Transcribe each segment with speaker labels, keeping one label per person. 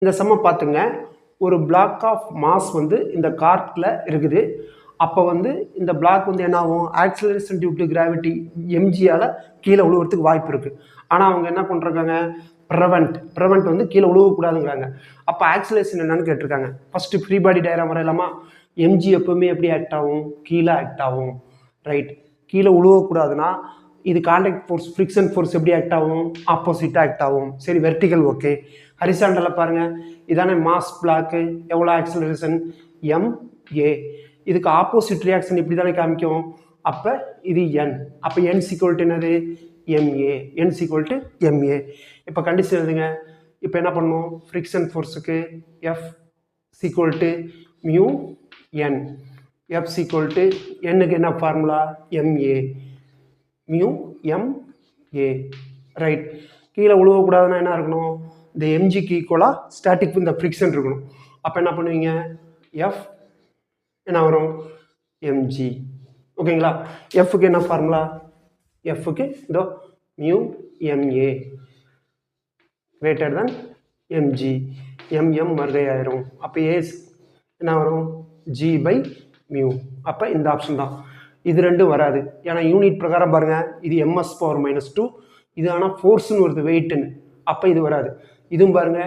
Speaker 1: இந்த சம்மை பார்த்துங்க. ஒரு பிளாக் ஆஃப் மாஸ் வந்து இந்த கார்க்கில் இருக்குது. அப்போ வந்து இந்த பிளாக் வந்து என்ன ஆகும்? ஆக்சிலரேஷன் டியூ டு கிராவிட்டி எம்ஜியால் கீழே விழுவுறதுக்கு வாய்ப்பு இருக்குது. ஆனால் அவங்க என்ன பண்ணுறாங்க? ப்ரெவென்ட் வந்து கீழே விழுவக்கூடாதுங்கிறாங்க. அப்போ ஆக்சிலரேஷன் என்னன்னு கேட்டிருக்காங்க. ஃபஸ்ட்டு ஃப்ரீ பாடி டயக்ராம் வரையலாமா? எம்ஜி எப்பவுமே எப்படி ஆக்ட் ஆகும்? கீழே ஆக்ட் ஆகும். ரைட். கீழே விழுவக்கூடாதுன்னா இது கான்டாக்ட் ஃபோர்ஸ், ஃப்ரிக்ஷன் ஃபோர்ஸ் எப்படி ஆக்ட் ஆகும்? ஆப்போசிட்டாக ஆக்ட் ஆகும். சரி, வெர்டிகல் ஓகே. ஹரிசாண்டலில் பாருங்கள், இதானே மாஸ் பிளாக்கு, எவ்வளோ ஆக்சிலரேஷன்? MA. இதுக்கு ஆப்போசிட் ரியாக்ஷன் இப்படி தானே காமிக்கும். அப்போ இது N. அப்போ N = என்னது? MA. N = MA. இப்போ கண்டிஷன் எழுதுங்க. இப்போ என்ன பண்ணணும்? ஃப்ரிக்ஷன் ஃபோர்ஸுக்கு F = μN. F = Nக்கு என்ன ஃபார்முலா? MA. μMA. ரைட். கீழே விழுவக்கூடாதுன்னா என்ன இருக்கணும்? இந்த எம்ஜிக்கு ஈக்குவலாக ஸ்டாட்டிக் இந்த ஃப்ரிக்ஷன் இருக்கணும். அப்போ என்ன பண்ணுவீங்க? F என்ன வரும்? mg. ஓகேங்களா? எஃப்க்கு என்ன ஃபார்முலா? எஃப்க்கு இதோ μMA greater than mg. mm மறுகை ஆயிரும். அப்போ ஏ என்ன வரும்? g/μ. அப்போ இந்த ஆப்ஷன் தான். இது ரெண்டும் வராது. ஏன்னா யூனிட் பிரகாரம் பாருங்க, இது ms⁻². இது ஆனால் ஃபோர்ஸ்னு வருது, வெயிட்னு. அப்போ இது வராது. இதுவும் பாருங்க,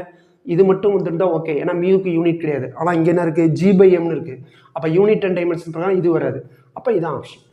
Speaker 1: இது மட்டும் வந்துருந்தா ஓகே. ஏன்னா மியூக்கு யூனிட் கிடையாது. ஆனால் இங்கே என்ன இருக்குது? g/mனு இருக்குது. அப்போ யூனிட் அண்ட் டைமென்ஷன் பிரகாரம் இது வராது. அப்போ இதான் ஆப்ஷன்.